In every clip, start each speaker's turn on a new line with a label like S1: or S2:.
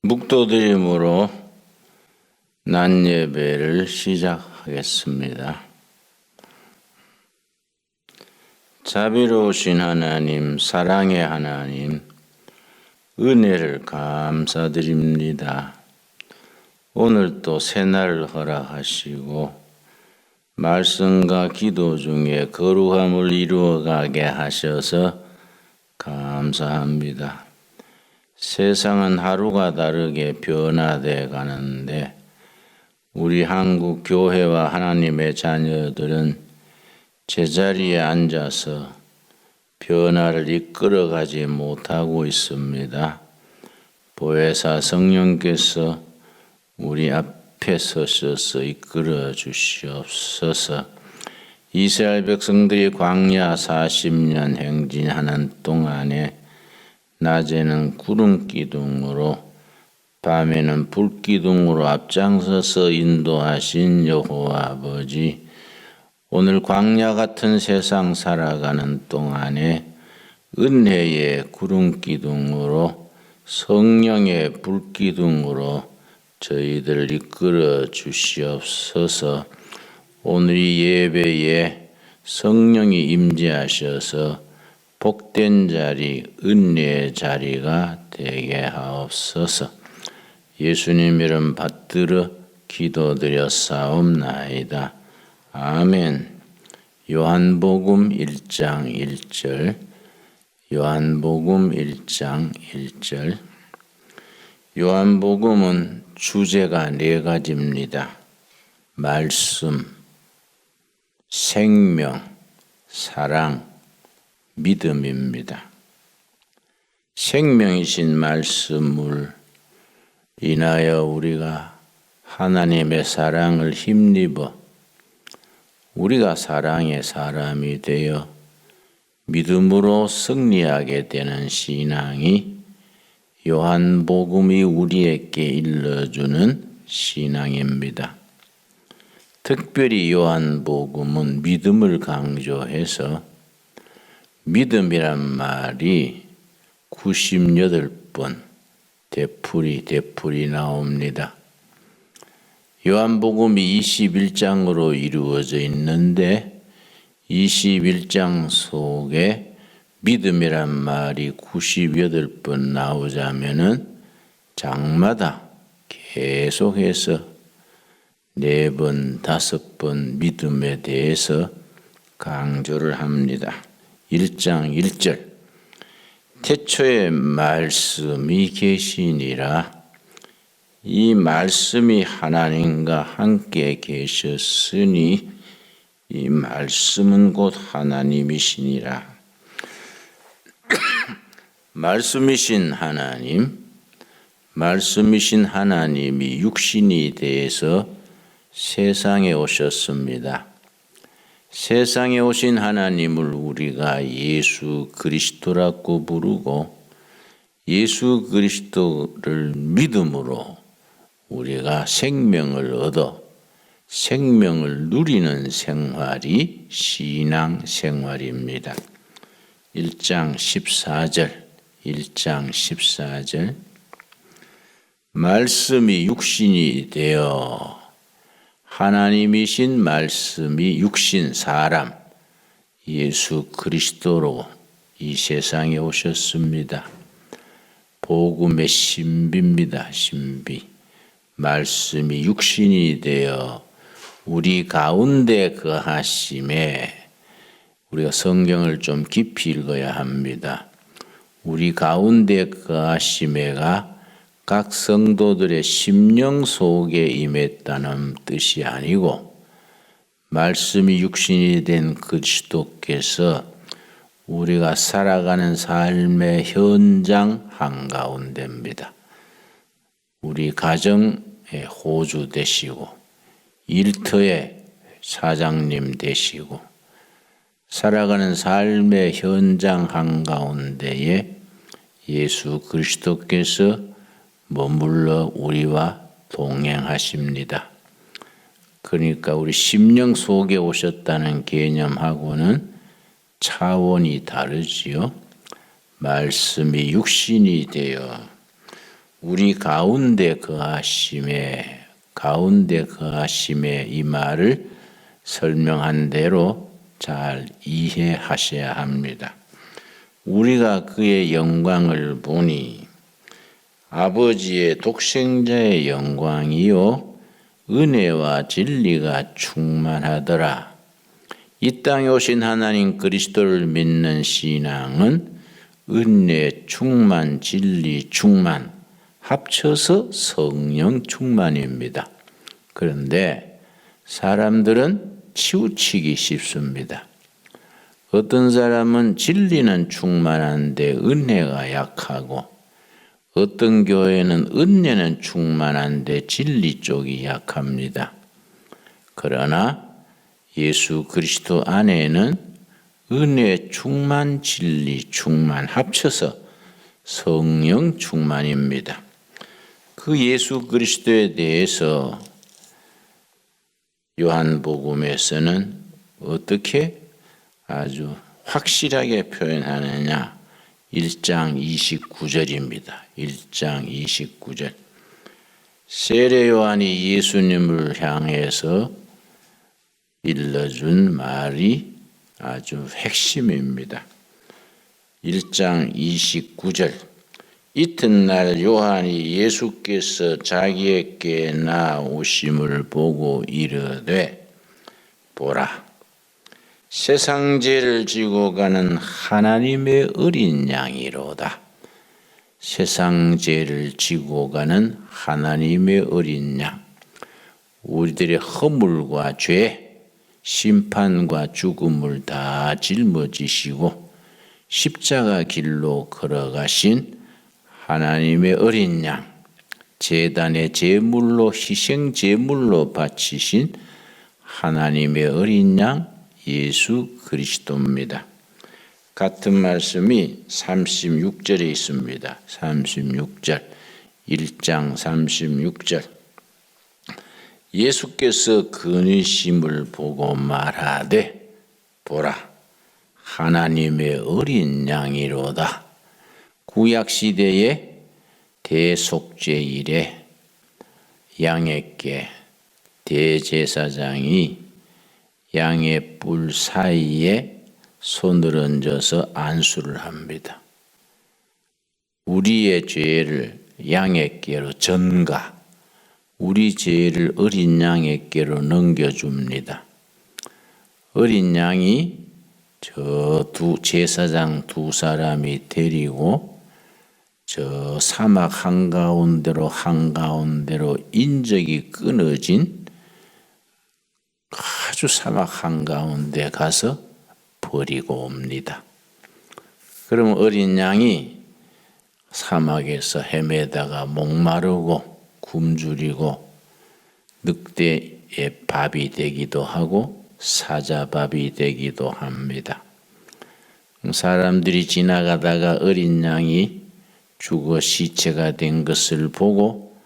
S1: 묵도드림으로 낮 예배를 시작하겠습니다. 자비로우신 하나님, 사랑의 하나님, 은혜를 감사드립니다. 오늘 또 새날을 허락하시고 말씀과 기도 중에 거룩함을 이루어가게 하셔서 감사합니다. 세상은 하루가 다르게 변화돼 가는데 우리 한국 교회와 하나님의 자녀들은 제자리에 앉아서 변화를 이끌어가지 못하고 있습니다. 보혜사 성령께서 우리 앞에 서셔서 이끌어 주시옵소서. 이스라엘 백성들이 광야 40년 행진하는 동안에 낮에는 구름 기둥으로 밤에는 불 기둥으로 앞장서서 인도하신 여호와 아버지, 오늘 광야 같은 세상 살아가는 동안에 은혜의 구름 기둥으로 성령의 불 기둥으로 저희들을 이끌어 주시옵소서. 오늘 이 예배에 성령이 임재하셔서 복된 자리, 은혜의 자리가 되게 하옵소서. 예수님 이름 받들어 기도드렸사옵나이다. 아멘. 요한복음 1장 1절, 요한복음 1장 1절. 요한복음은 주제가 4가지입니다. 말씀, 생명, 사랑, 믿음입니다. 생명이신 말씀을 인하여 우리가 하나님의 사랑을 힘입어 우리가 사랑의 사람이 되어 믿음으로 승리하게 되는 신앙이 요한복음이 우리에게 일러주는 신앙입니다. 특별히 요한복음은 믿음을 강조해서 믿음이란 말이 98번 되풀이 나옵니다. 요한복음이 21장으로 이루어져 있는데 21장 속에 믿음이란 말이 98번 나오자면은 장마다 계속해서 4번, 5번 믿음에 대해서 강조를 합니다. 1장 1절, 태초에 말씀이 계시니라. 이 말씀이 하나님과 함께 계셨으니 이 말씀은 곧 하나님이시니라. 말씀이신 하나님이 육신이 되어서 세상에 오셨습니다. 세상에 오신 하나님을 우리가 예수 그리스도라고 부르고 예수 그리스도를 믿음으로 우리가 생명을 얻어 생명을 누리는 생활이 신앙 생활입니다. 1장 14절 말씀이 육신이 되어 하나님이신 말씀이 육신 사람 예수 그리스도로 이 세상에 오셨습니다. 복음의 신비입니다. 신비. 말씀이 육신이 되어 우리 가운데 거하심에 우리가 성경을 좀 깊이 읽어야 합니다. 우리 가운데 거하심에가 각 성도들의 심령 속에 임했다는 뜻이 아니고 말씀이 육신이 된 그리스도께서 우리가 살아가는 삶의 현장 한가운데입니다. 우리 가정의 호주 되시고 일터의 사장님 되시고 살아가는 삶의 현장 한가운데에 예수 그리스도께서 머물러 우리와 동행하십니다. 그러니까 우리 심령 속에 오셨다는 개념하고는 차원이 다르지요. 말씀이 육신이 되어 우리 가운데 거하심에 이 말을 설명한 대로 잘 이해하셔야 합니다. 우리가 그의 영광을 보니 아버지의 독생자의 영광이요 은혜와 진리가 충만하더라. 이 땅에 오신 하나님 그리스도를 믿는 신앙은 은혜 충만, 진리 충만, 합쳐서 성령 충만입니다. 그런데 사람들은 치우치기 쉽습니다. 어떤 사람은 진리는 충만한데 은혜가 약하고, 어떤 교회는 은혜는 충만한데 진리 쪽이 약합니다. 그러나 예수 그리스도 안에는 은혜 충만, 진리 충만 합쳐서 성령 충만입니다. 그 예수 그리스도에 대해서 요한복음에서는 어떻게 아주 확실하게 표현하느냐? 1장 29절입니다. 1장 29절. 세례 요한이 예수님을 향해서 일러준 말이 아주 핵심입니다. 1장 29절. 이튿날 요한이 예수께서 자기에게 나오심을 보고 이르되 보라, 세상 죄를 지고 가는 하나님의 어린 양이로다. 세상 죄를 지고 가는 하나님의 어린 양. 우리들의 허물과 죄, 심판과 죽음을 다 짊어지시고 십자가 길로 걸어가신 하나님의 어린 양, 제단의 제물로 희생 제물로 바치신 하나님의 어린 양 예수 그리스도입니다. 같은 말씀이 36절에 있습니다. 36절, 1장 36절. 예수께서 그니심을 보고 말하되 보라, 하나님의 어린 양이로다. 구약시대의 대속죄일에 양에게 대제사장이 양의 뿔 사이에 손을 얹어서 안수를 합니다. 우리의 죄를 양에게로 전가, 우리 죄를 어린 양에게로 넘겨줍니다. 어린 양이 저 제사장 두 사람이 데리고 저 사막 한가운데로 인적이 끊어진 아주 사막 한가운데 가서 버리고 옵니다. 그럼 어린 양이 사막에서 헤매다가 목마르고 굶주리고 늑대의 밥이 되기도 하고 사자밥이 되기도 합니다. 사람들이 지나가다가 어린 양이 죽어 시체가 된 것을 보고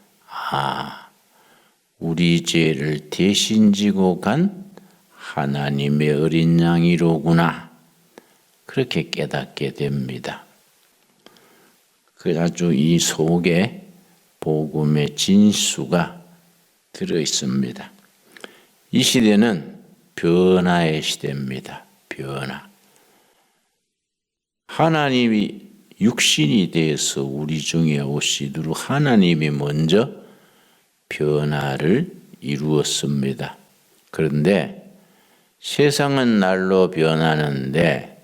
S1: 우리 죄를 대신 지고 간 하나님의 어린 양이로구나, 그렇게 깨닫게 됩니다. 그래가지고 이 속에 복음의 진수가 들어 있습니다. 이 시대는 변화의 시대입니다. 변화. 하나님이 육신이 되어서 우리 중에 오시도록 하나님이 먼저 변화를 이루었습니다. 그런데 세상은 날로 변하는데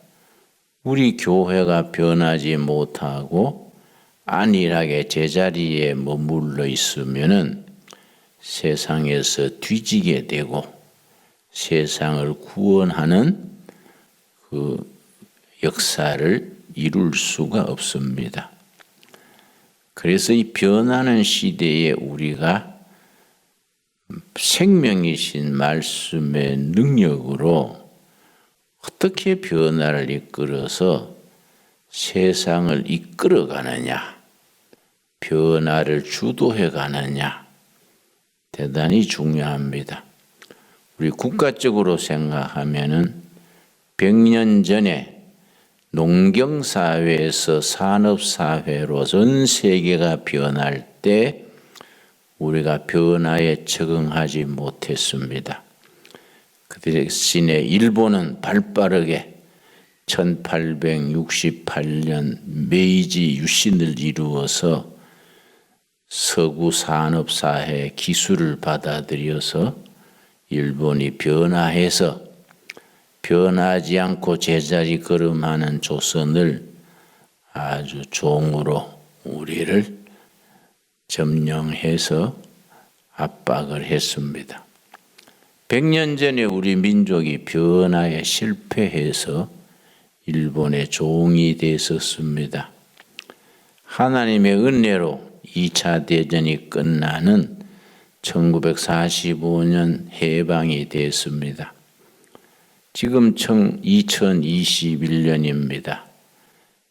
S1: 우리 교회가 변하지 못하고 안일하게 제자리에 머물러 있으면은 세상에서 뒤지게 되고 세상을 구원하는 그 역사를 이룰 수가 없습니다. 그래서 이 변하는 시대에 우리가 생명이신 말씀의 능력으로 어떻게 변화를 이끌어서 세상을 이끌어가느냐, 변화를 주도해 가느냐, 대단히 중요합니다. 우리 국가적으로 생각하면은 100년 전에 농경사회에서 산업사회로 전 세계가 변할 때 우리가 변화에 적응하지 못했습니다. 그 대신에 일본은 발빠르게 1868년 메이지 유신을 이루어서 서구 산업사회 기술을 받아들여서 일본이 변화해서 변하지 않고 제자리 걸음하는 조선을 아주 종으로 우리를 점령해서 압박을 했습니다. 100년 전에 우리 민족이 변화에 실패해서 일본의 종이 됐었습니다. 하나님의 은혜로 2차 대전이 끝나는 1945년 해방이 됐습니다. 지금 2021년입니다.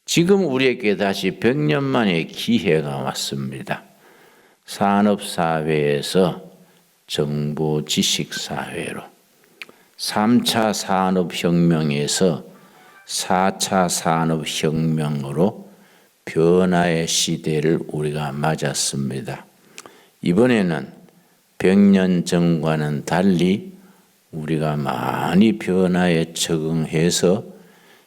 S1: 지금 우리에게 다시 100년 만에 기회가 왔습니다. 산업사회에서 정보 지식사회로 3차 산업혁명에서 4차 산업혁명으로 변화의 시대를 우리가 맞았습니다. 이번에는 100년 전과는 달리 우리가 많이 변화에 적응해서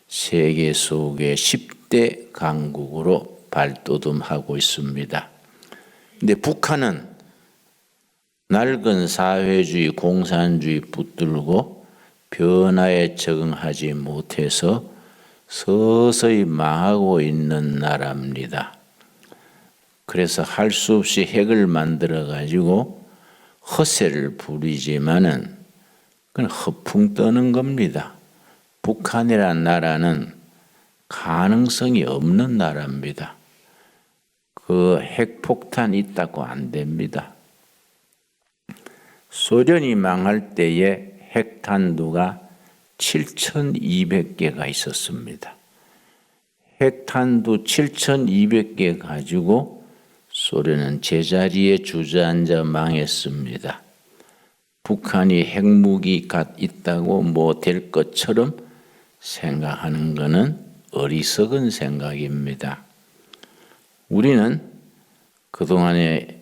S1: 세계 속의 10대 강국으로 발돋움하고 있습니다. 근데 북한은 낡은 사회주의, 공산주의 붙들고 변화에 적응하지 못해서 서서히 망하고 있는 나라입니다. 그래서 할 수 없이 핵을 만들어 가지고 허세를 부리지만은 그건 허풍 떠는 겁니다. 북한이라는 나라는 가능성이 없는 나라입니다. 그 핵폭탄 있다고 안 됩니다. 소련이 망할 때에 핵탄두가 7,200개가 있었습니다. 핵탄두 7,200개 가지고 소련은 제자리에 주저앉아 망했습니다. 북한이 핵무기가 있다고 뭐 될 것처럼 생각하는 것은 어리석은 생각입니다. 우리는 그동안에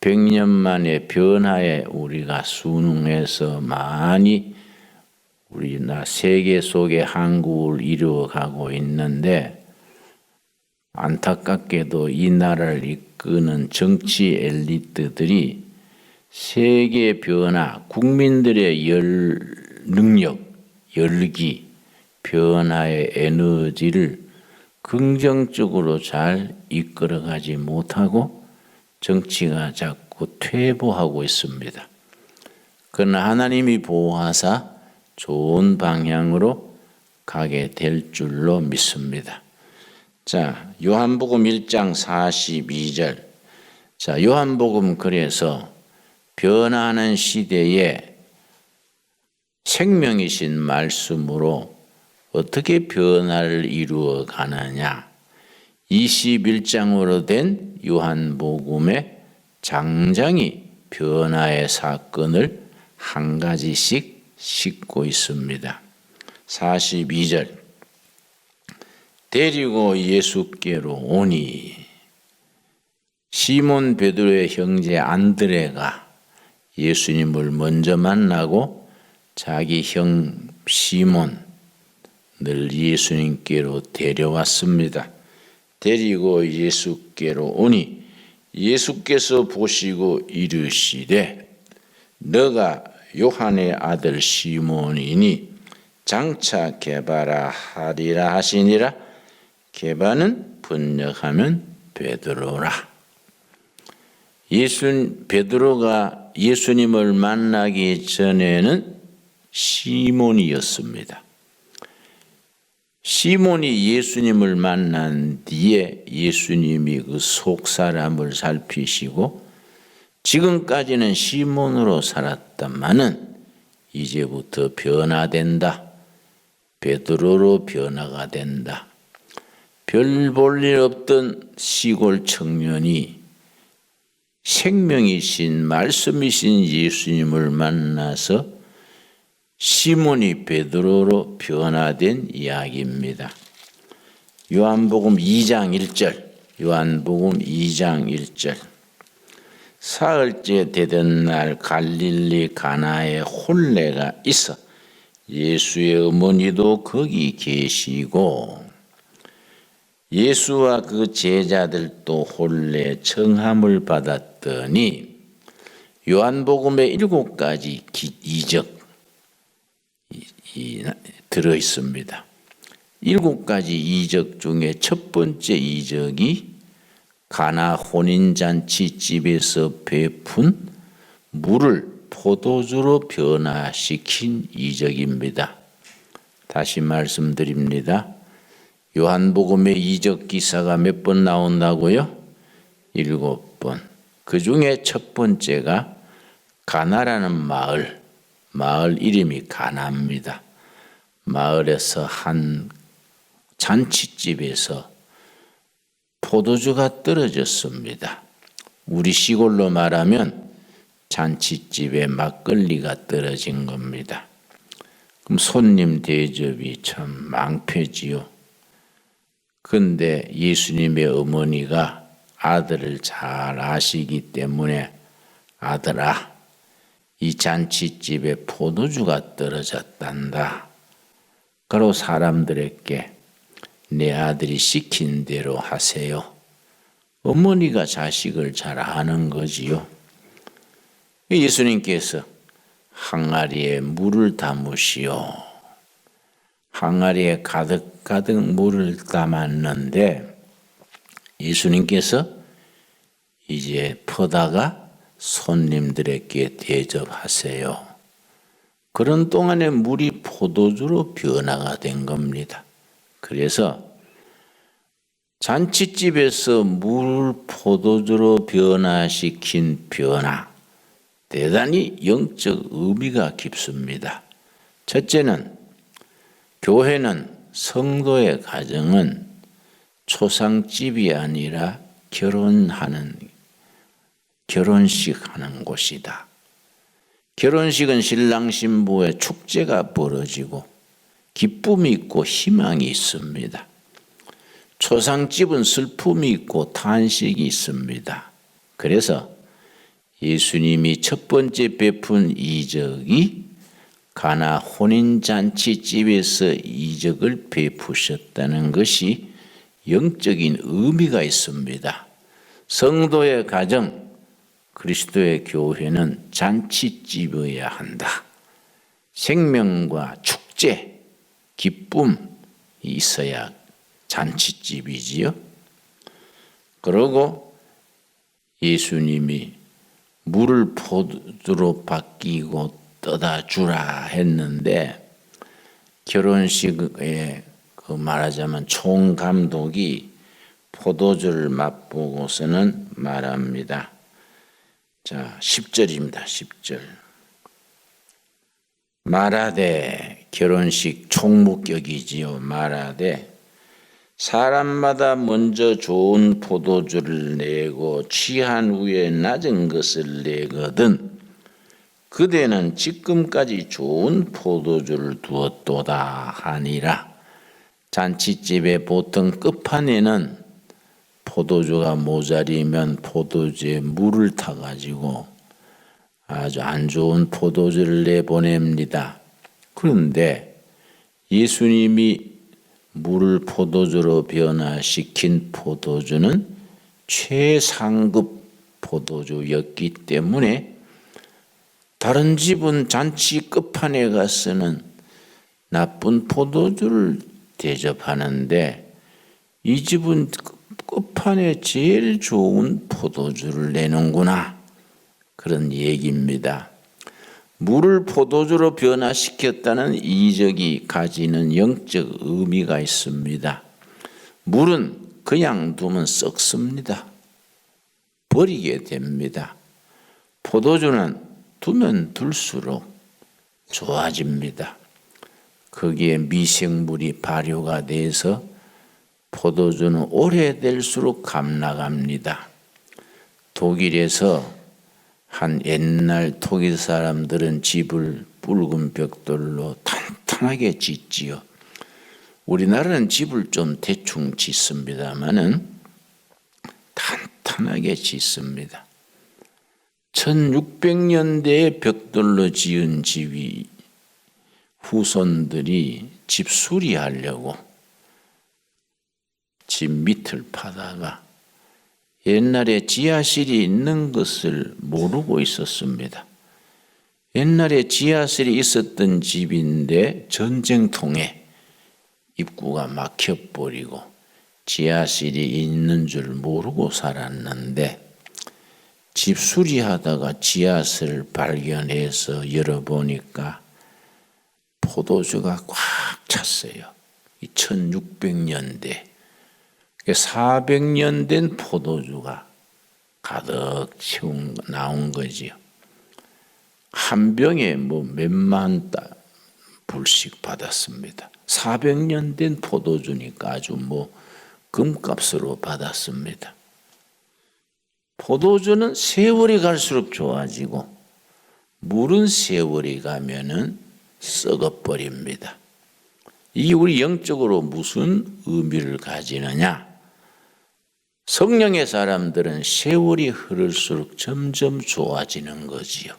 S1: 100년 만에 변화에 우리가 순응해서 많이 우리나라 세계 속에 한국을 이루어가고 있는데 안타깝게도 이 나라를 이끄는 정치 엘리트들이 세계 변화, 국민들의 능력, 열기, 변화의 에너지를 긍정적으로 잘 이끌어가지 못하고 정치가 자꾸 퇴보하고 있습니다. 그러나 하나님이 보호하사 좋은 방향으로 가게 될 줄로 믿습니다. 자, 요한복음 1장 42절. 자, 요한복음 그래서 변화하는 시대에 생명이신 말씀으로 어떻게 변화를 이루어 가느냐. 21장으로 된 요한복음의 장장이 변화의 사건을 한 가지씩 싣고 있습니다. 42절. 데리고 예수께로 오니 시몬 베드로의 형제 안드레가 예수님을 먼저 만나고 자기 형 시몬을 예수님께로 데려왔습니다. 데리고 예수께로 오니 예수께서 보시고 이르시되 너가 요한의 아들 시몬이니 장차 게바라 하리라 하시니라. 게바는 번역하면 베드로라. 베드로가 예수님을 만나기 전에는 시몬이었습니다. 시몬이 예수님을 만난 뒤에 예수님이 그 속 사람을 살피시고 지금까지는 시몬으로 살았다마는 이제부터 변화된다. 베드로로 변화가 된다. 별 볼 일 없던 시골 청년이 생명이신 말씀이신 예수님을 만나서 시몬이 베드로로 변화된 이야기입니다. 요한복음 2장 1절. 요한복음 2장 1절. 사흘째 되던 날 갈릴리 가나에 혼례가 있어 예수의 어머니도 거기 계시고 예수와 그 제자들도 혼례 청함을 받았더니 요한복음에 7가지 이적이 들어 있습니다. 7가지 이적 중에 첫 번째 이적이 가나 혼인잔치 집에서 베푼 물을 포도주로 변화시킨 이적입니다. 다시 말씀드립니다. 요한복음에 이적 기사가 몇 번 나온다고요? 7번. 그 중에 첫 번째가 가나라는 마을 이름이 가나입니다. 마을에서 한 잔치집에서 포도주가 떨어졌습니다. 우리 시골로 말하면 잔치집에 막걸리가 떨어진 겁니다. 그럼 손님 대접이 참 망패지요. 근데 예수님의 어머니가 아들을 잘 아시기 때문에 아들아, 이 잔치집에 포도주가 떨어졌단다. 그리고 사람들에게 내 아들이 시킨 대로 하세요. 어머니가 자식을 잘 아는 거지요. 예수님께서 항아리에 물을 담으시오. 항아리에 가득 물을 담았는데 예수님께서 이제 퍼다가 손님들에게 대접하세요. 그런 동안에 물이 포도주로 변화가 된 겁니다. 그래서 잔치집에서 물 포도주로 변화시킨 변화, 대단히 영적 의미가 깊습니다. 첫째는 교회는 성도의 가정은 초상집이 아니라 결혼식 하는 곳이다. 결혼식은 신랑 신부의 축제가 벌어지고 기쁨이 있고 희망이 있습니다. 초상집은 슬픔이 있고 탄식이 있습니다. 그래서 예수님이 첫 번째 베푼 이적이 가나 혼인잔치집에서 이적을 베푸셨다는 것이 영적인 의미가 있습니다. 성도의 가정, 그리스도의 교회는 잔치집이어야 한다. 생명과 축제, 기쁨이 있어야 잔치집이지요. 그러고 예수님이 물을 포도주로 바뀌고 떠다 주라 했는데 결혼식에 말하자면 총감독이 포도주를 맛보고서는 말합니다. 자, 10절입니다. 10절. 말하되, 결혼식 총목격이지요. 말하되 사람마다 먼저 좋은 포도주를 내고 취한 후에 낮은 것을 내거든 그대는 지금까지 좋은 포도주를 두었도다 하니라. 잔치집에 보통 끝판에는 포도주가 모자리면 포도주에 물을 타가지고 아주 안 좋은 포도주를 내보냅니다. 그런데 예수님이 물을 포도주로 변화시킨 포도주는 최상급 포도주였기 때문에 다른 집은 잔치 끝판에 가서는 나쁜 포도주를 대접하는데 이 집은 끝판에 제일 좋은 포도주를 내는구나. 그런 얘기입니다. 물을 포도주로 변화시켰다는 이적이 가지는 영적 의미가 있습니다. 물은 그냥 두면 썩습니다. 버리게 됩니다. 포도주는 두면 둘수록 좋아집니다. 거기에 미생물이 발효가 돼서 포도주는 오래될수록 감나갑니다. 독일에서 한 옛날 독일 사람들은 집을 붉은 벽돌로 탄탄하게 짓지요. 우리나라는 집을 좀 대충 짓습니다마는 탄탄하게 짓습니다. 1600년대에 벽돌로 지은 집이 후손들이 집 수리하려고 집 밑을 파다가 옛날에 지하실이 있는 것을 모르고 있었습니다. 옛날에 지하실이 있었던 집인데 전쟁통에 입구가 막혀버리고 지하실이 있는 줄 모르고 살았는데 집 수리하다가 지하실을 발견해서 열어보니까 포도주가 꽉 찼어요. 1600년대 400년 된 포도주가 가득 나온 거지요. 한 병에 몇만 불씩 받았습니다. 400년 된 포도주니까 아주 금값으로 받았습니다. 포도주는 세월이 갈수록 좋아지고 물은 세월이 가면은 썩어버립니다. 이게 우리 영적으로 무슨 의미를 가지느냐? 성령의 사람들은 세월이 흐를수록 점점 좋아지는 거지요.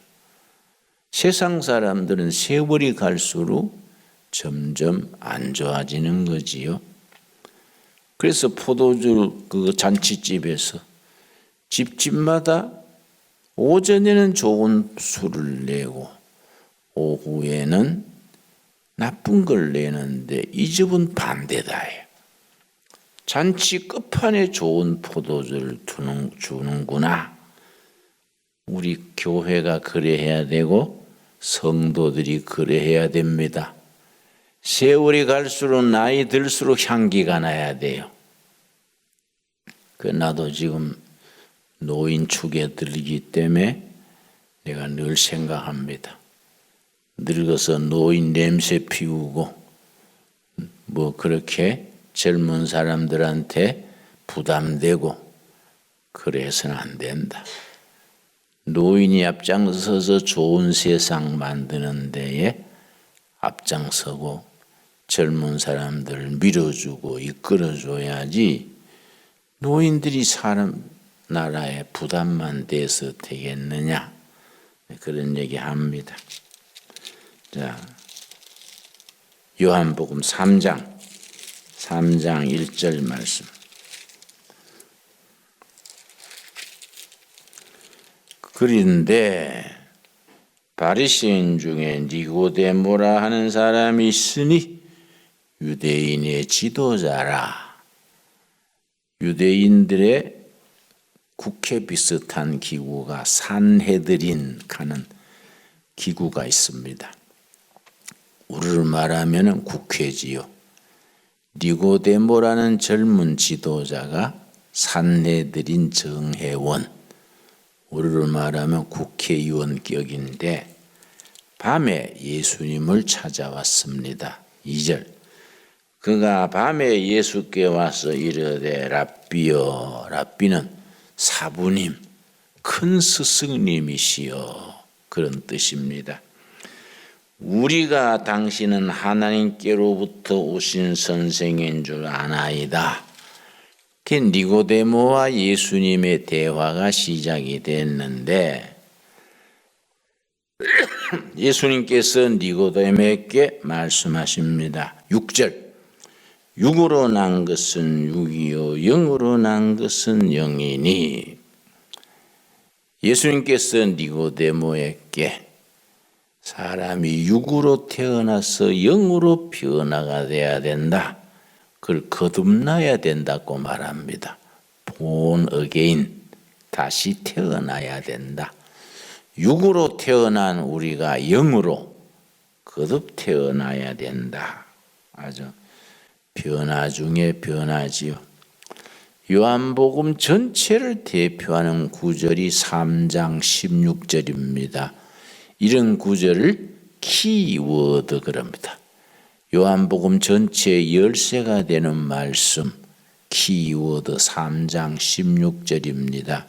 S1: 세상 사람들은 세월이 갈수록 점점 안 좋아지는 거지요. 그래서 포도주 그 잔치집에서 집집마다 오전에는 좋은 술을 내고 오후에는 나쁜 걸 내는데 이 집은 반대다예요. 잔치 끝판에 좋은 포도주를 주는구나. 우리 교회가 그래야 되고 성도들이 그래야 됩니다. 세월이 갈수록 나이 들수록 향기가 나야 돼요. 나도 지금 노인축에 들기 때문에 내가 늘 생각합니다. 늙어서 노인 냄새 피우고 그렇게 젊은 사람들한테 부담되고 그래서는 안 된다. 노인이 앞장서서 좋은 세상 만드는 데에 앞장서고 젊은 사람들을 밀어주고 이끌어줘야지 노인들이 나라에 부담만 돼서 되겠느냐 그런 얘기합니다. 자, 요한복음 3장 1절 말씀. 그런데 바리새인 중에 니고데모라 하는 사람이 있으니 유대인의 지도자라. 유대인들의 국회 비슷한 기구가 산헤드린 하는 기구가 있습니다. 우리를 말하면 국회지요. 니고데모라는 젊은 지도자가 산헤드린 정회원, 우리를 말하면 국회의원격인데 밤에 예수님을 찾아왔습니다. 2절. 그가 밤에 예수께 와서 이르되 랍비여, 랍비는 사부님, 큰 스승님이시여 그런 뜻입니다. 우리가 당신은 하나님께로부터 오신 선생인 줄 아나이다. 니고데모와 예수님의 대화가 시작이 됐는데 예수님께서 니고데모에게 말씀하십니다. 6절. 육으로 난 것은 육이요 영으로 난 것은 영이니. 예수님께서 니고데모에게 사람이 육으로 태어나서 영으로 변화가 돼야 된다. 그걸 거듭나야 된다고 말합니다. born again, 다시 태어나야 된다. 육으로 태어난 우리가 영으로 거듭 태어나야 된다. 아주 변화 중에 변화지요. 요한복음 전체를 대표하는 구절이 3장 16절입니다. 이런 구절을 키워드 그럽니다. 요한복음 전체의 열쇠가 되는 말씀, 키워드 3장 16절입니다.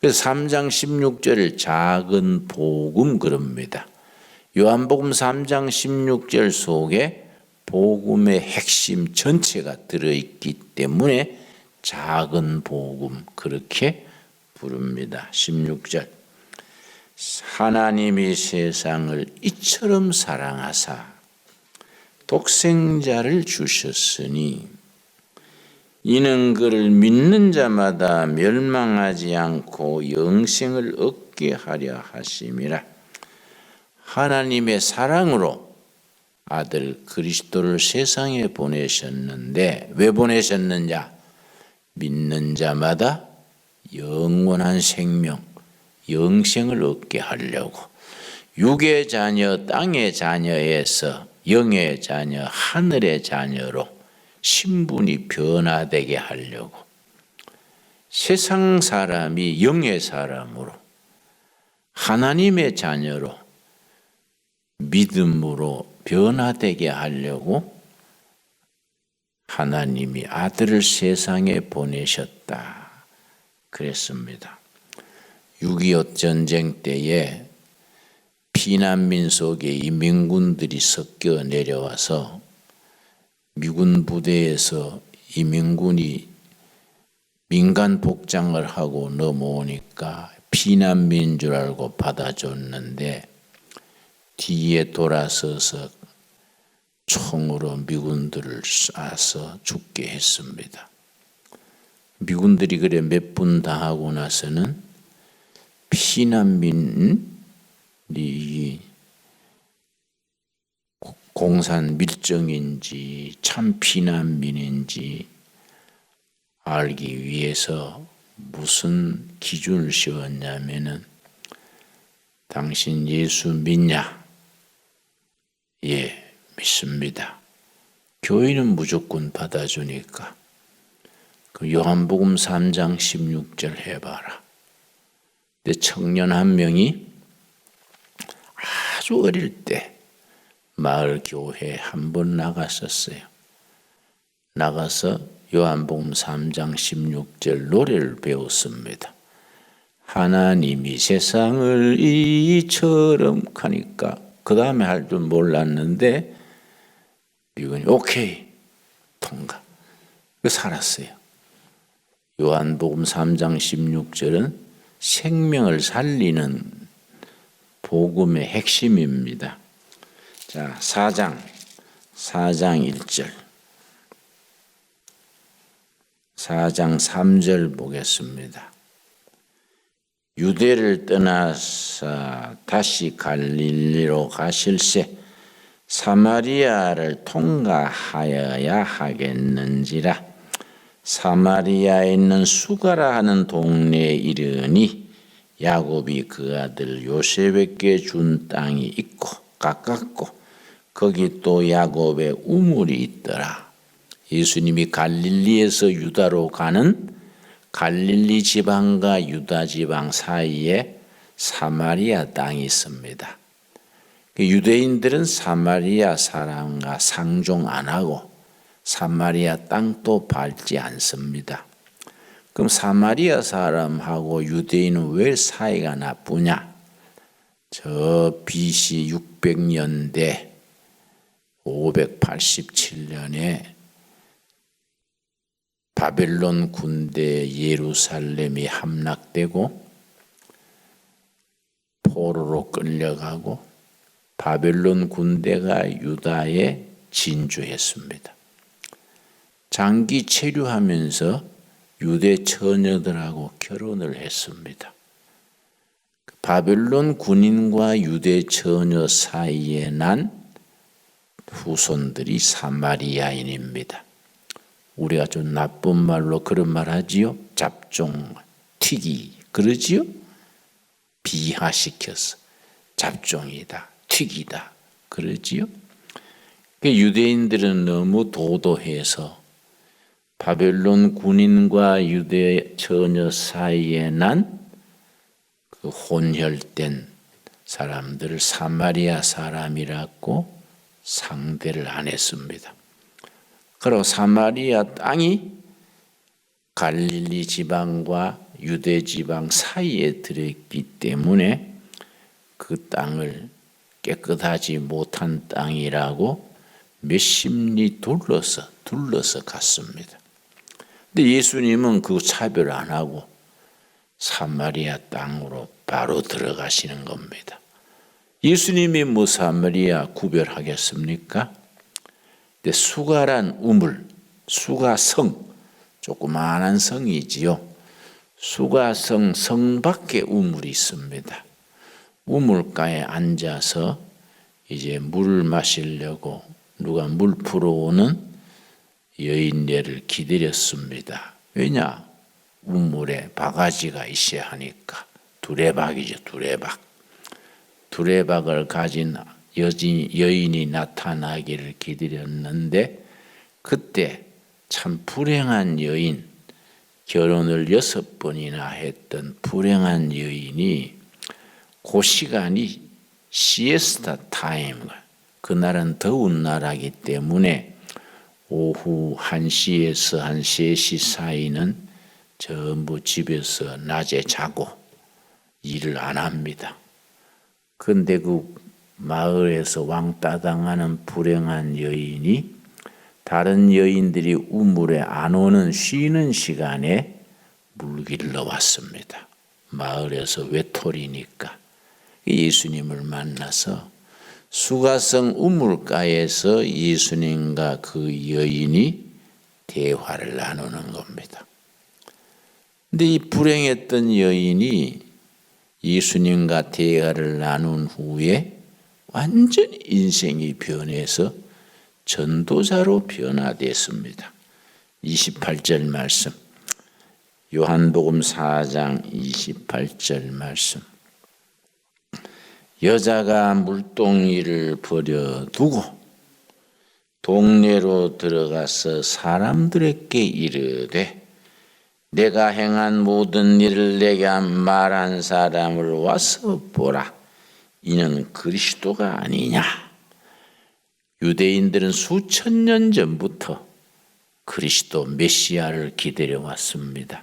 S1: 그래서 3장 16절을 작은 복음 그럽니다. 요한복음 3장 16절 속에 복음의 핵심 전체가 들어있기 때문에 작은 복음 그렇게 부릅니다. 16절. 하나님이 세상을 이처럼 사랑하사 독생자를 주셨으니 이는 그를 믿는 자마다 멸망하지 않고 영생을 얻게 하려 하심이라. 하나님의 사랑으로 아들 그리스도를 세상에 보내셨는데 왜 보내셨느냐? 믿는 자마다 영원한 생명, 영생을 얻게 하려고. 육의 자녀, 땅의 자녀에서 영의 자녀, 하늘의 자녀로 신분이 변화되게 하려고. 세상 사람이 영의 사람으로 하나님의 자녀로 믿음으로 변화되게 하려고 하나님이 아들을 세상에 보내셨다 그랬습니다. 6.25 전쟁 때에 피난민 속에 이민군들이 섞여 내려와서 미군 부대에서 이민군이 민간 복장을 하고 넘어오니까 피난민 줄 알고 받아줬는데 뒤에 돌아서서 총으로 미군들을 쏴서 죽게 했습니다. 미군들이 그래 몇 분 다 하고 나서는 피난민이 공산 밀정인지 참 피난민인지 알기 위해서 무슨 기준을 세웠냐면은 당신 예수 믿냐? 예, 믿습니다. 교회는 무조건 받아주니까 그 요한복음 3장 16절 해봐라. 근데 청년 한 명이 아주 어릴 때 마을 교회에 한 번 나갔었어요. 나가서 요한복음 3장 16절 노래를 배웠습니다. 하나님이 세상을 이처럼 하니까 그 다음에 할 줄 몰랐는데 미군이 오케이 통과. 살았어요. 요한복음 3장 16절은 생명을 살리는 복음의 핵심입니다. 자, 4장 1절 4장 3절 보겠습니다. 유대를 떠나서 다시 갈릴리로 가실새 사마리아를 통과하여야 하겠는지라. 사마리아에 있는 수가라 하는 동네에 이르니 야곱이 그 아들 요셉에게 준 땅이 있고 가깝고 거기 또 야곱의 우물이 있더라. 예수님이 갈릴리에서 유다로 가는 갈릴리 지방과 유다 지방 사이에 사마리아 땅이 있습니다. 유대인들은 사마리아 사람과 상종 안 하고 사마리아 땅도 밟지 않습니다. 그럼 사마리아 사람하고 유대인은 왜 사이가 나쁘냐? 저 BC 600년대 587년에 바벨론 군대 예루살렘이 함락되고 포로로 끌려가고 바벨론 군대가 유다에 진주했습니다. 장기 체류하면서 유대 처녀들하고 결혼을 했습니다. 바벨론 군인과 유대 처녀 사이에 난 후손들이 사마리아인입니다. 우리가 좀 나쁜 말로 그런 말 하지요. 잡종, 튀기 그러지요. 비하시켜서 잡종이다, 튀기다 그러지요. 유대인들은 너무 도도해서 바벨론 군인과 유대 처녀 사이에 난 그 혼혈된 사람들을 사마리아 사람이라고 상대를 안 했습니다. 그리고 사마리아 땅이 갈릴리 지방과 유대 지방 사이에 들어있기 때문에 그 땅을 깨끗하지 못한 땅이라고 몇십 리 둘러서 갔습니다. 근데 예수님은 그 차별 안 하고 사마리아 땅으로 바로 들어가시는 겁니다. 예수님이 뭐 사마리아 구별하겠습니까? 근데 수가란 우물, 수가성, 조그마한 성이지요. 수가성 성 밖에 우물이 있습니다. 우물가에 앉아서 이제 물을 마시려고 누가 물 풀어오는 여인네를 기다렸습니다. 왜냐? 우물에 바가지가 있어야 하니까. 두레박이죠, 두레박. 두레박을 가진 여인이 나타나기를 기다렸는데 그때 참 불행한 여인, 결혼을 6번이나 했던 불행한 여인이 그 시간이 시에스타 타임, 그날은 더운 날이기 때문에 오후 1시에서 한 3시 사이는 전부 집에서 낮에 자고 일을 안 합니다. 근데 그 마을에서 왕따 당하는 불행한 여인이 다른 여인들이 우물에 안 오는 쉬는 시간에 물길러 왔습니다. 마을에서 외톨이니까 예수님을 만나서 수가성 우물가에서 예수님과 그 여인이 대화를 나누는 겁니다. 근데 이 불행했던 여인이 예수님과 대화를 나눈 후에 완전히 인생이 변해서 전도자로 변화됐습니다. 28절 말씀, 요한복음 4장 28절 말씀. 여자가 물동이를 버려두고 동네로 들어가서 사람들에게 이르되 내가 행한 모든 일을 내게 말한 사람을 와서 보라. 이는 그리스도가 아니냐. 유대인들은 수천 년 전부터 그리스도 메시아를 기다려왔습니다.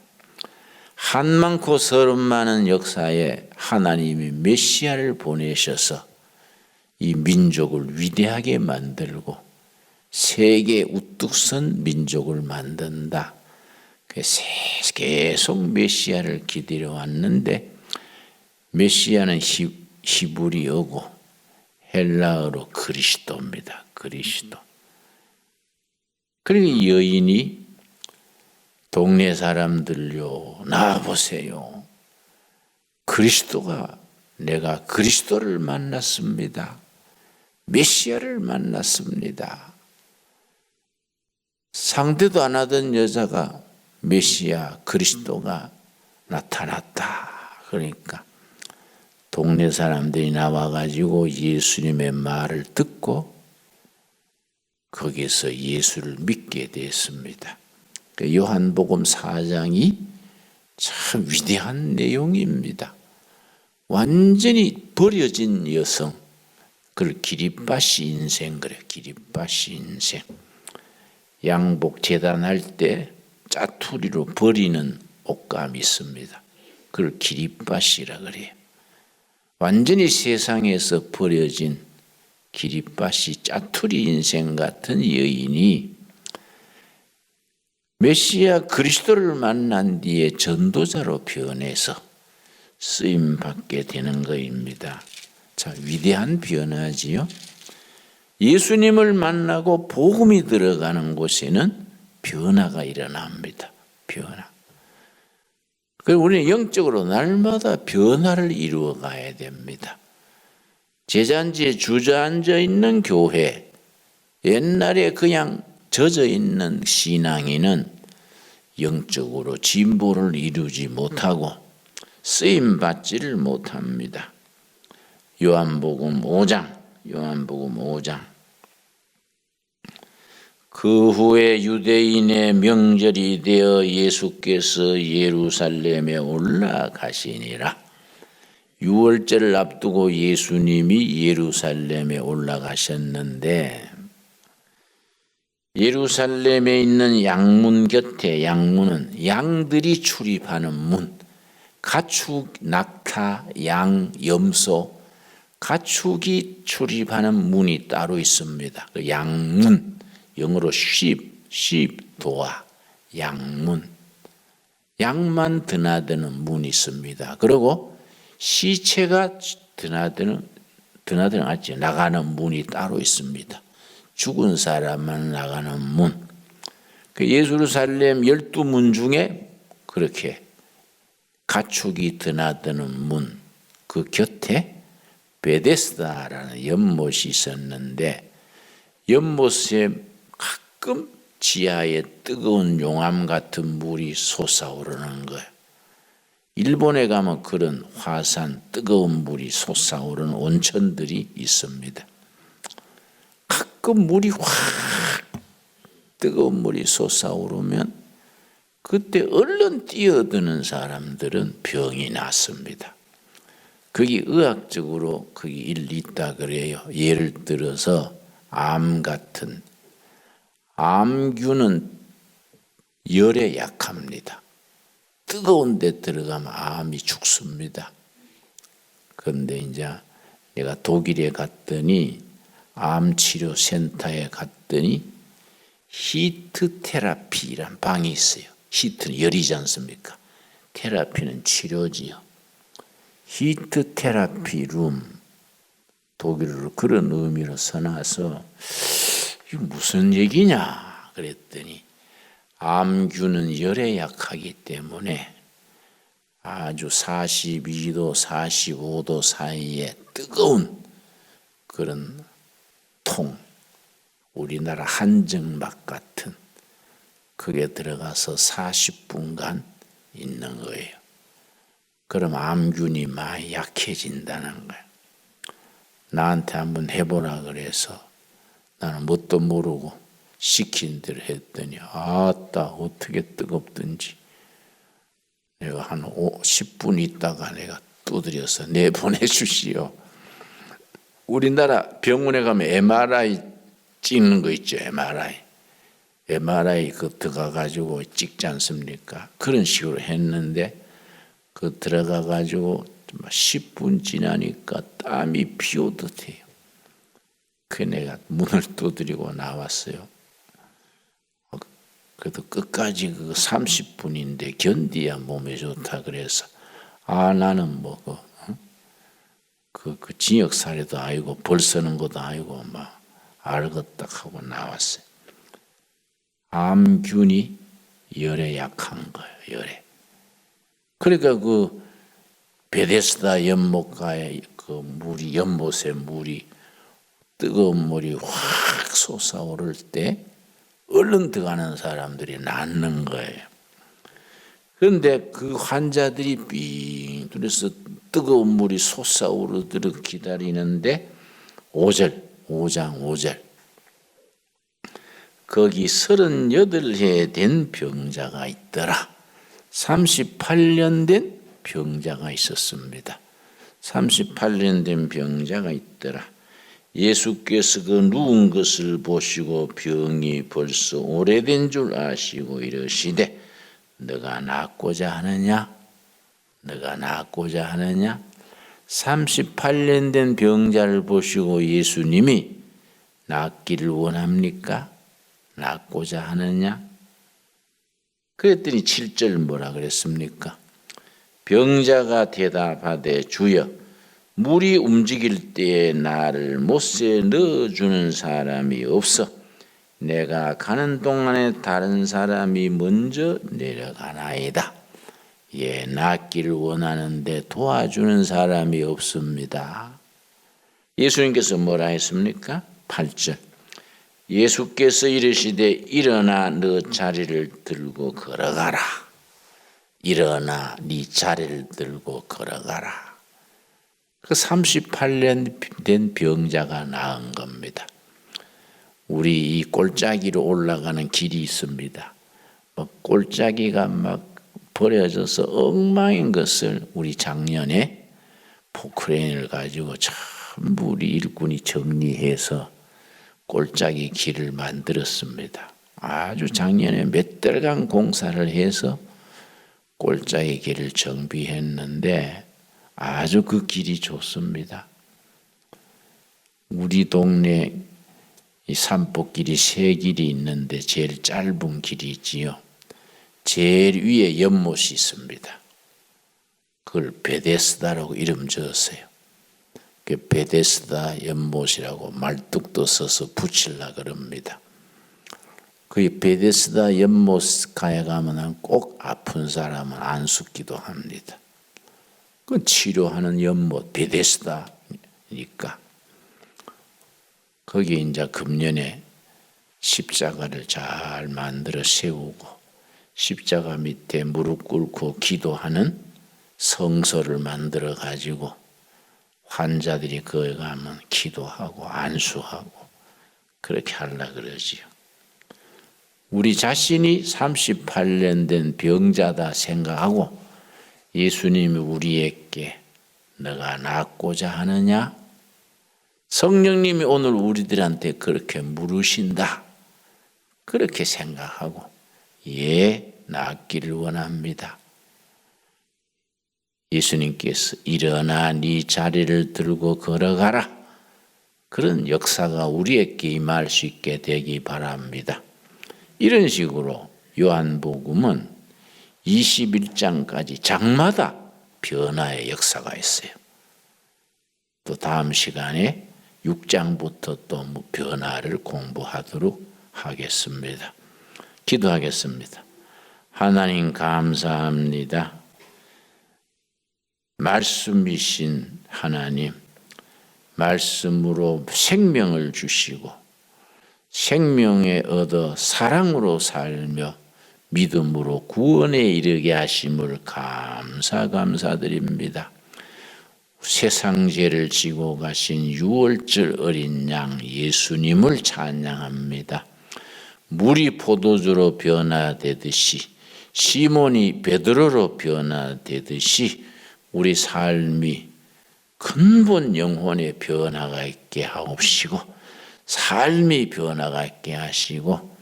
S1: 한많고 서름 많은 역사에 하나님이 메시아를 보내셔서 이 민족을 위대하게 만들고 세계 우뚝 선 민족을 만든다. 계속 메시아를 기다려왔는데 메시아는 히브리어고 헬라어로 그리스도입니다. 그리스도. 그리고 여인이 동네 사람들요, 나와보세요. 내가 그리스도를 만났습니다. 메시아를 만났습니다. 상대도 안 하던 여자가 메시아 그리스도가 나타났다. 그러니까 동네 사람들이 나와가지고 예수님의 말을 듣고 거기서 예수를 믿게 됐습니다. 요한복음 4장이 참 위대한 내용입니다. 완전히 버려진 여성, 그걸 기립바시 인생 그래. 기립바시 인생. 양복 재단할 때 짜투리로 버리는 옷감이 있습니다. 그걸 기립바시라 그래요. 완전히 세상에서 버려진 기립바시 짜투리 인생 같은 여인이 메시아 그리스도를 만난 뒤에 전도자로 변해서 쓰임받게 되는 것입니다. 자, 위대한 변화지요. 예수님을 만나고 복음이 들어가는 곳에는 변화가 일어납니다. 변화. 그리고 우리는 영적으로 날마다 변화를 이루어 가야 됩니다. 제잔지에 주저앉아 있는 교회, 옛날에 그냥 젖어 있는 신앙인은 영적으로 진보를 이루지 못하고 쓰임받지를 못합니다. 요한복음 5장. 그 후에 유대인의 명절이 되어 예수께서 예루살렘에 올라가시니라. 유월절을 앞두고 예수님이 예루살렘에 올라가셨는데 예루살렘에 있는 양문 곁에, 양문은 양들이 출입하는 문, 가축, 낙타, 양, 염소, 가축이 출입하는 문이 따로 있습니다. 그 양문, 영어로 sheep, 도화, 양문. 양만 드나드는 문이 있습니다. 그리고 시체가 드나드는 나가는 문이 따로 있습니다. 죽은 사람만 나가는 문. 그 예루살렘 12문 중에 그렇게 가축이 드나드는 문, 그 곁에 베데스다라는 연못이 있었는데 연못에 가끔 지하에 뜨거운 용암 같은 물이 솟아오르는 거예요. 일본에 가면 그런 화산 뜨거운 물이 솟아오르는 온천들이 있습니다. 가끔 물이 확 뜨거운 물이 솟아오르면 그때 얼른 뛰어드는 사람들은 병이 났습니다. 거기 의학적으로 거기 일리 있다 그래요. 예를 들어서 암 같은 암균은 열에 약합니다. 뜨거운 데 들어가면 암이 죽습니다. 그런데 이제 내가 독일에 갔더니 암치료센터에 갔더니 히트 테라피란 방이 있어요. 히트는 열이지 않습니까? 테라피는 치료지요. 히트 테라피 룸, 독일어로 그런 의미로 써놔서 이게 무슨 얘기냐 그랬더니 암균은 열에 약하기 때문에 아주 42도, 45도 사이에 뜨거운 그런 통, 우리나라 한정막 같은 그게 들어가서 40분간 있는 거예요. 그럼 암균이 많이 약해진다는 거예요. 나한테 한번 해보라 그래서 나는 뭣도 모르고 시킨 대로 했더니 아따 어떻게 뜨겁든지 내가 한 10분 있다가 내가 두드려서 내보내주시오. 우리나라 병원에 가면 MRI 찍는 거 있죠. MRI 그 들어가가지고 찍지 않습니까? 그런 식으로 했는데 그 들어가가지고 10분 지나니까 땀이 피오듯 해요. 그 내가 문을 두드리고 나왔어요. 그래도 끝까지 그 30분인데 견디야 몸에 좋다 그래서 나는 뭐 그 징역살이도 아니고 벌 쓰는 것도 아니고 막 알겠다 하고 나왔어요. 암균이 열에 약한 거예요. 열에. 그러니까 그 베데스다 연못가에 그 물이 연못에 물이 뜨거운 물이 확 솟아오를 때 얼른 들어가는 사람들이 낫는 거예요. 그런데 그 환자들이 삥 둘러서 뜨거운 물이 솟아오르도록 기다리는데 5장 5절 거기 38해 된 병자가 있더라. 38년 된 병자가 있었습니다. 38년 된 병자가 있더라. 예수께서 그 누운 것을 보시고 병이 벌써 오래된 줄 아시고 이르시되 너가 낫고자 하느냐? 너가 낫고자 하느냐? 38년 된 병자를 보시고 예수님이 낫기를 원합니까? 낫고자 하느냐? 그랬더니 7절 뭐라 그랬습니까? 병자가 대답하되 주여 물이 움직일 때에 나를 못에 넣어주는 사람이 없어 내가 가는 동안에 다른 사람이 먼저 내려가나이다. 예, 낫기를 원하는데 도와주는 사람이 없습니다. 예수님께서 뭐라 했습니까? 8절 예수께서 이르시되 일어나 너 자리를 들고 걸어가라. 일어나 네 자리를 들고 걸어가라. 그 38년 된 병자가 나은 겁니다. 우리 이 골짜기로 올라가는 길이 있습니다. 골짜기가 막 버려져서 엉망인 것을 우리 작년에 포크레인을 가지고 전부 우리 일꾼이 정리해서 골짜기 길을 만들었습니다. 아주 작년에 몇 달간 공사를 해서 골짜기 길을 정비했는데 아주 그 길이 좋습니다. 우리 동네 이 산복길이 3길이 있는데 제일 짧은 길이 있지요. 제일 위에 연못이 있습니다. 그걸 베데스다라고 이름 지었어요. 그 베데스다 연못이라고 말뚝도 써서 붙이려 그럽니다. 그 베데스다 연못 가에 가면 꼭 아픈 사람은 안수기도 합니다. 그 치료하는 연못 베데스다니까. 거기 이제 금년에 십자가를 잘 만들어 세우고 십자가 밑에 무릎 꿇고 기도하는 성소를 만들어 가지고 환자들이 거기 가면 기도하고 안수하고 그렇게 하려 그러지요. 우리 자신이 38년 된 병자다 생각하고 예수님이 우리에게 너가 낫고자 하느냐? 성령님이 오늘 우리들한테 그렇게 물으신다. 그렇게 생각하고 예, 낫기를 원합니다. 예수님께서 일어나 네 자리를 들고 걸어가라. 그런 역사가 우리에게 임할 수 있게 되기 바랍니다. 이런 식으로 요한복음은 21장까지 장마다 변화의 역사가 있어요. 또 다음 시간에 6장부터 또 변화를 공부하도록 하겠습니다. 기도하겠습니다. 하나님 감사합니다. 말씀이신 하나님, 말씀으로 생명을 주시고 생명에 얻어 사랑으로 살며 믿음으로 구원에 이르게 하심을 감사드립니다. 세상 죄를 지고 가신 유월절 어린 양 예수님을 찬양합니다. 물이 포도주로 변화되듯이 시몬이 베드로로 변화되듯이 우리 삶이 근본 영혼의 변화가 있게 하옵시고 삶의 변화가 있게 하시고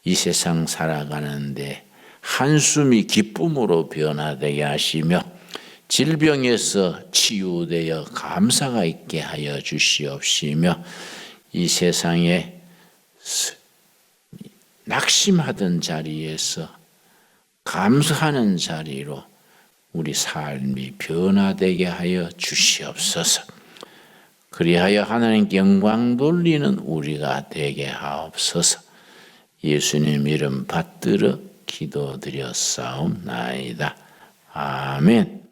S1: 이 세상 살아가는데 한숨이 기쁨으로 변화되게 하시며 질병에서 치유되어 감사가 있게 하여 주시옵시며 이 세상에 낙심하던 자리에서 감사하는 자리로 우리 삶이 변화되게 하여 주시옵소서. 그리하여 하나님께 영광 돌리는 우리가 되게 하옵소서. 예수님 이름 받들어 기도드렸사옵나이다. 아멘.